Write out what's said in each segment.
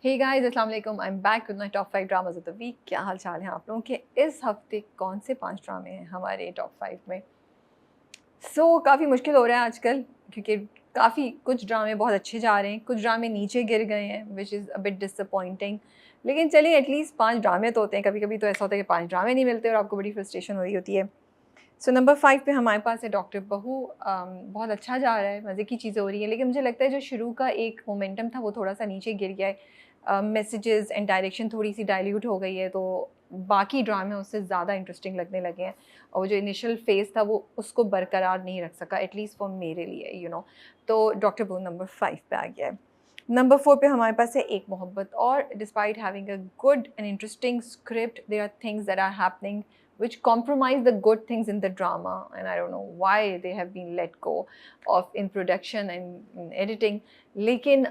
हे guys अस्सलाम वालेकुम I am back with my top 5 dramas of the week. क्या हाल चाल है आप लोगों के? इस हफ्ते कौन से 5 ड्रामे हैं हमारे टॉप 5 में? काफ़ी मुश्किल हो रहा है आजकल क्योंकि काफ़ी कुछ ड्रामे बहुत अच्छे जा रहे हैं, कुछ ड्रामे नीचे गिर गए हैं which is a bit disappointing. लेकिन चलिए एटलीस्ट 5 ड्रामे तो होते हैं, कभी-कभी तो ऐसा होता है कि 5 ड्रामे नहीं मिलते और आपको बड़ी फ्रस्ट्रेशन हो रही होती है। नंबर 5 पे हमारे पास है डॉक्टर बहू। बहुत अच्छा जा रहा है, मज़े की चीज़ें हो रही हैं, लेकिन मुझे लगता है जो शुरू का एक मोमेंटम था वो थोड़ा-सा नीचे गिर गया है। मैसेजेस एंड डायरेक्शन थोड़ी-सी डाइल्यूट हो गई है, तो बाकी ड्रामे उससे ज़्यादा इंटरेस्टिंग लगने लगे हैं और वो जो इनिशियल फ़ेज़ था वो उसको बरकरार नहीं रख सका एटलीस्ट फॉर मेरे लिए तो डॉक्टर बहू नंबर 5 पे आ गया है। नंबर 4 पे हमारे पास है एक मोहब्बत और despite having a good and interesting script there are things that are happening which compromise the good things in the drama, and I don't know why they have been let go of in production and in editing. लेकिन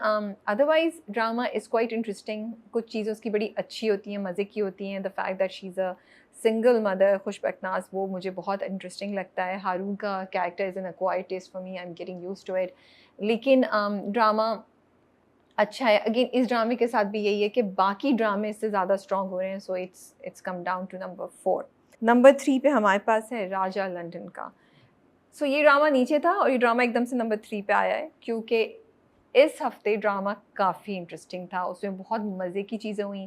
otherwise drama is quite interesting. कुछ चीज़ें उसकी बड़ी अच्छी होती हैं, मज़े की होती हैं। The fact that she's a single mother, खुशबक नाज़, वो मुझे बहुत इंटरेस्टिंग लगता है। हारून का character is an acquired taste for me, I'm getting used to it. लेकिन ड्रामा अच्छा है। अगेन इस ड्रामे के साथ भी यही है कि बाकी ड्रामे इससे ज़्यादा स्ट्रॉन्ग हो रहे हैं, so it's come down to number 4। Number 3 पे हमारे पास है राजा लंदन का। ये ड्रामा नीचे था और ये ड्रामा एकदम से नंबर 3 पे आया है क्योंकि इस हफ्ते ड्रामा काफ़ी इंटरेस्टिंग था। उसमें बहुत मज़े की चीज़ें हुईं,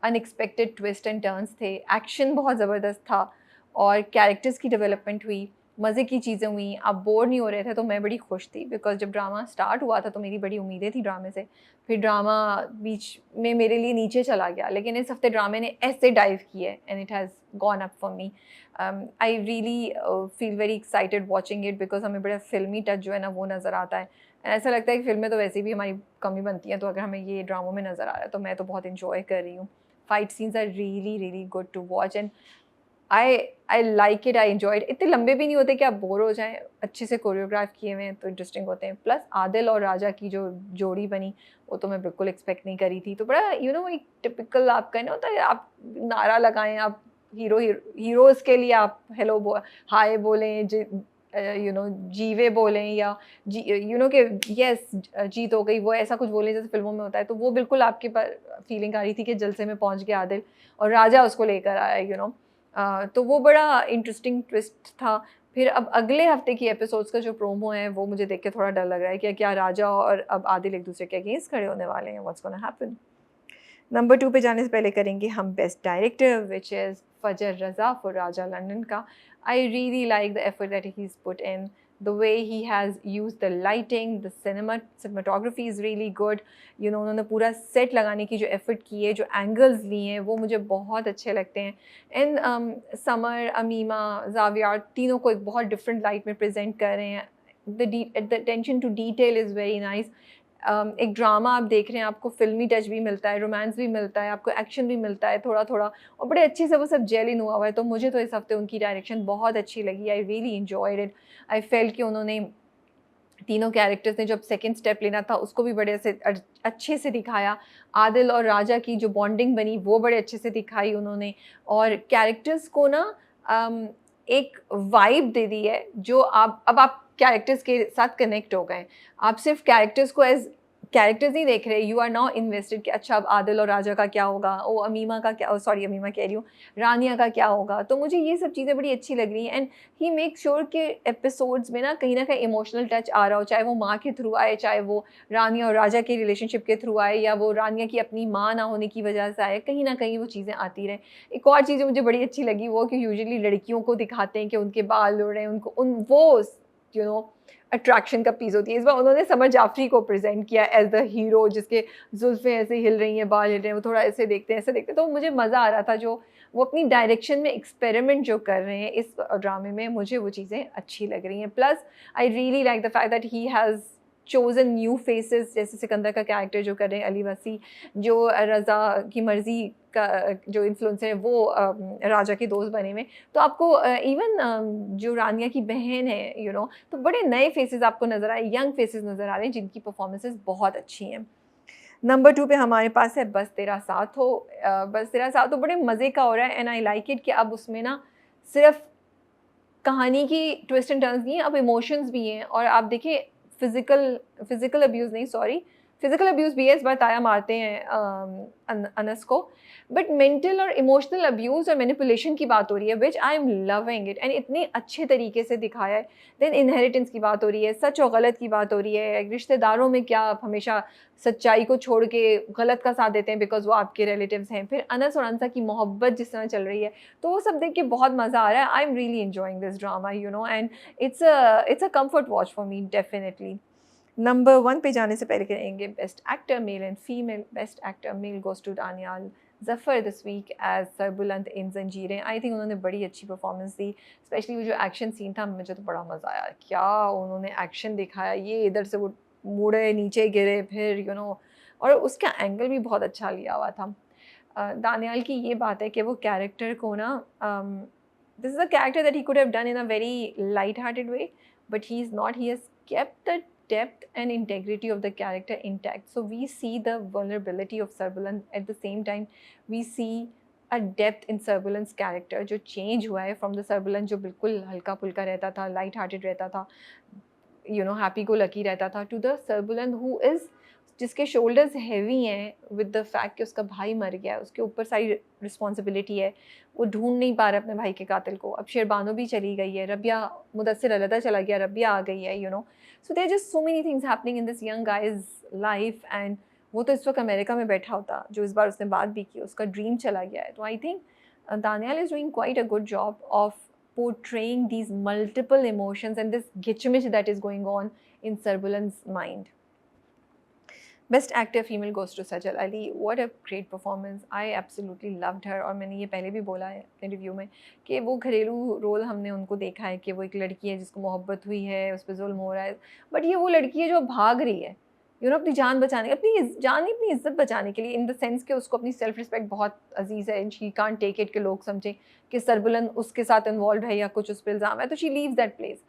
अनएक्सपेक्टेड ट्विस्ट एंड टर्न्स थे, एक्शन बहुत ज़बरदस्त था और कैरेक्टर्स की डेवलपमेंट हुई, मज़े की चीज़ें हुईं। आप बोर नहीं हो रहे थे, तो मैं बड़ी खुश थी बिकॉज़ जब ड्रामा स्टार्ट हुआ था तो मेरी बड़ी उम्मीदें थी ड्रामे से। फिर ड्रामा बीच में मेरे लिए नीचे चला गया, लेकिन इस हफ्ते ड्रामे ने ऐसे डाइव किया है and it has gone up for me. I really feel very excited watching it because हमें बड़ा फ़िल्मी टच जो है ना वो नज़र आता है। ऐसा लगता है कि फ़िल्में तो वैसे भी हमारी कम ही बनती हैं, तो अगर हमें ये ड्रामों में नज़र आ रहा है तो मैं तो बहुत एन्जॉय कर रही हूँ। Fight scenes are really really good to watch and I I like it, I enjoy it. इतने लंबे भी नहीं होते कि आप बोर हो जाएँ, अच्छे से कोरियोग्राफ किए हुए हैं तो इंटरेस्टिंग होते हैं। प्लस आदिल और राजा की जो जोड़ी बनी वो तो मैं बिल्कुल एक्सपेक्ट नहीं करी थी। तो बड़ा एक टिपिकल आपका ना होता है, आप नारा लगाएँ, आप हीरोज़ के लिए आप हेलो हाय बोलें, जीवे बोलें या कि यस जीत हो गई, वो ऐसा कुछ बोलें जैसे फ़िल्मों में होता है। तो वो बिल्कुल आपके फीलिंग आ रही थी कि जलसे में पहुँच गया आदिल और राजा उसको लेकर आया तो वो बड़ा इंटरेस्टिंग ट्विस्ट था। फिर अब अगले हफ्ते की एपिसोड्स का जो प्रोमो है वो मुझे देख के थोड़ा डर लग रहा है कि क्या राजा और अब आदिल एक-दूसरे के अगेंस्ट खड़े होने वाले हैं? What's gonna happen? नंबर 2 पे जाने से पहले करेंगे हम बेस्ट डायरेक्टर व्हिच इज़ फजर रज़ा फॉर राजा लंदन का। I really like the effort that he is put in, the way he has used the lighting, the cinematography is really good. उन्होंने पूरा सेट लगाने की जो एफर्ट की है, जो एंगल्स लिए हैं, वो मुझे बहुत अच्छे लगते हैं। एंड समर, अमीमा, ज़ावियार तीनों को एक बहुत डिफरेंट लाइट में प्रेज़ेंट कर रहे हैं। The attention to detail is very nice. एक ड्रामा आप देख रहे हैं, आपको फ़िल्मी टच भी मिलता है, रोमांस भी मिलता है, आपको एक्शन भी मिलता है थोड़ा-थोड़ा और बड़े अच्छे से वो सब जेल इन हुआ हुआ है। तो मुझे तो इस हफ़्ते उनकी डायरेक्शन बहुत अच्छी लगी। I really enjoyed it. I felt कि उन्होंने तीनों कैरेक्टर्स ने जब सेकंड स्टेप लेना था उसको भी बड़े से अच्छे से दिखाया। आदिल और राजा की जो बॉन्डिंग बनी वो बड़े अच्छे से दिखाई उन्होंने और कैरेक्टर्स को ना एक वाइब दे दी है जो आप कैरेक्टर्स के साथ कनेक्ट हो गए। आप सिर्फ़ कैरेक्टर्स को एज़ कैरेक्टर्स नहीं देख रहे, यू आर नाउ इन्वेस्टेड कि अच्छा अब आदिल और राजा का क्या होगा? अमीमा का क्या, सॉरी अमीमा कह रही हूँ, रानिया का क्या होगा? तो मुझे ये सब चीज़ें बड़ी अच्छी लग रही हैं एंड ही मेक श्योर कि एपिसोड्स में ना कहीं न कहीं इमोशनल टच आ रहा हो, चाहे वो माँ के थ्रू आए, चाहे वो रानिया और राजा के रिलेशनशिप के थ्रू आए या वो रानिया की अपनी माँ ना होने की वजह से आए, कहीं न कहीं वो चीज़ें आती रहें। एक और चीज़ जो मुझे बड़ी अच्छी लगी वो कि यूजुअली लड़कियों को दिखाते हैं कि उनके बाल उड़ रहे हैं, उनको उन वो यू नो अट्रैक्शन का पीस होती है। इस बार उन्होंने समर जाफ़री को प्रेज़ेंट किया एज़ द हीरो जिसके ज़ुल्फ़ें ऐसे हिल रही हैं, बाल हिल रहे हैं, वो थोड़ा ऐसे देखते हैं, ऐसे देखते हैं। तो मुझे मज़ा आ रहा था जो वो अपनी डायरेक्शन में एक्सपेरिमेंट जो कर रहे हैं इस ड्रामे में, मुझे वो चीज़ें अच्छी लग रही हैं। Plus I really like the fact that he has chosen new faces, जैसे सिकंदर का कैरेक्टर जो कर रहे हैं अली वसी, जो रज़ा की मर्ज़ी का जो इन्फ्लुएंसर है वो राजा के दोस्त बने हुए हैं। तो आपको इवन जो रानिया की बहन है तो बड़े नए फेसेस आपको नज़र आए, यंग फेसेस नज़र आ रहे हैं जिनकी परफॉर्मेंसेस बहुत अच्छी हैं। नंबर 2 पे हमारे पास है बस तेरा साथ हो। बस तेरा साथ हो बड़े मज़े का हो रहा है एंड आई लाइक इट कि अब उसमें ना सिर्फ़ कहानी की ट्विस्ट एंड टर्न्स नहीं है, अब इमोशंस भी हैं और आप देखिए फ़िज़िकल फ़िज़िकल अब्यूज़ नहीं, सॉरी, फिज़िकल अब्यूज़ भी है, इस बार ताया मारते हैं अनस को, बट मेंटल और इमोशनल अब्यूज़ और मैनिपुलेशन की बात हो रही है, which I am loving it, and इतने अच्छे तरीके से दिखाया है। देन इनहेरिटेंस की बात हो रही है, सच और गलत की बात हो रही है, रिश्तेदारों में क्या आप हमेशा सच्चाई को छोड़ के गलत का साथ देते हैं बिकॉज़ वो आपके रिलेटिव्स हैं। फिर अनस और अनसा की मोहब्बत जिस तरह चल रही है, तो वो सब देख के बहुत मज़ा आ रहा है। I am really enjoying this drama, you know, and it's a comfort watch for me definitely. Number 1 पे जाने से पहले करेंगे best actor male and female. Best actor male goes to Danyal Zafar this week as Sarbuland in Zanjeerein. I think उन्होंने बड़ी अच्छी performance दी, specially वो जो एक्शन सीन था, मुझे तो बड़ा मज़ा आया। क्या उन्होंने एक्शन दिखाया, ये इधर से वो मुड़े, नीचे गिरे, फिर यू नो, और उसका एंगल भी बहुत अच्छा लिया हुआ था। दानियाल की ये बात है कि वो कैरेक्टर को ना, this is a character that he could have done in a very light hearted way, but he is not. He has kept the depth and integrity of the character intact. So we see the vulnerability of Sarbulan. At the same time, we see a depth in Sarbulan's character जो change हुआ है from the Sarbulan जो बिल्कुल हल्का फुल्का रहता था, light hearted रहता था, you know, happy go lucky रहता था, to the Sarbulan who is, जिसके शोल्डर्स हैवी हैं विद द फैक्ट कि उसका भाई मर गया है, उसके ऊपर सारी रिस्पॉन्सिबिलिटी है, वो ढूंढ नहीं पा रहा अपने भाई के कातिल को। अब शेरबानो भी चली गई है, रबिया, मुदस्सिर अलहदा चला गया, रबिया आ गई है, you know. So there just so many things happening in this young guy's life, and वो तो इस वक्त अमेरिका में बैठा होता, जो इस बार उसने बात भी की, उसका ड्रीम चला गया है। तो I think Daniyal is doing quite a good job of portraying these multiple emotions and this gitchmish that is going on in Sarbulan's mind. Best actor female goes to Sajal Ali. What a great performance, I absolutely loved her. और मैंने ये पहले भी बोला है अपने review में कि वो घरेलू रोल हमने उनको देखा है कि वो एक लड़की है जिसको मोहब्बत हुई है, उस पर जुल्म हो रहा है, बट ये वो लड़की है जो भाग रही है, यू नो, अपनी जान बचाने, अपनी जान नहीं, अपनी इज्जत बचाने के लिए, इन द सेंस कि उसको अपनी सेल्फ रिस्पेक्ट बहुत अजीज़ है, and she can't take it कि लोग समझें कि सरबुलंद उसके साथ इन्वॉल्व है या कुछ उस पर इल्ज़ाम है, तो she leaves that place.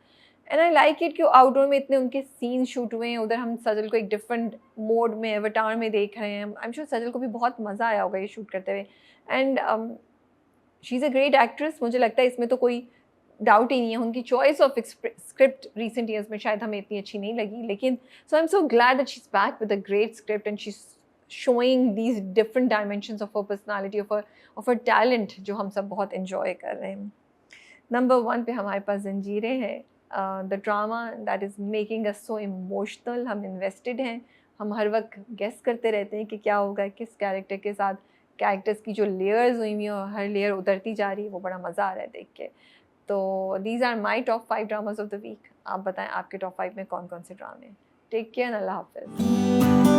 And I like it कि आउटडोर में इतने उनके सीन शूट हुए हैं, उधर हम सजल को एक डिफरेंट मोड में एवटार में देख रहे हैं। आई एम श्योर सजल को भी बहुत मज़ा आया होगा ये शूट करते हुए, and she is a great actress. मुझे लगता है इसमें तो कोई डाउट ही नहीं है। उनकी choice of script recent years में शायद हमें इतनी अच्छी नहीं लगी, लेकिन so I am so glad that she is back with a great script and she showing these different dimensions of her personality, of her talent, जो हम सब बहुत इन्जॉय कर रहे हैं। नंबर 1 पे हमारे पास जंजीरें हैं, the drama that is making us so emotional. हम इन्वेस्टेड हैं, हम हर वक्त गेस करते रहते हैं कि क्या होगा, किस कैरेक्टर के साथ। कैरेक्टर्स की जो लेयर्स हुई हुई हैं और हर लेयर उतरती जा रही है, वो बड़ा मज़ा आ रहा है देख के। तो these are my top 5 dramas of the week. आप बताएं आपके टॉप 5 में कौन कौन से ड्रामे हैं। टेक केयर, अल्लाह हाफिज़।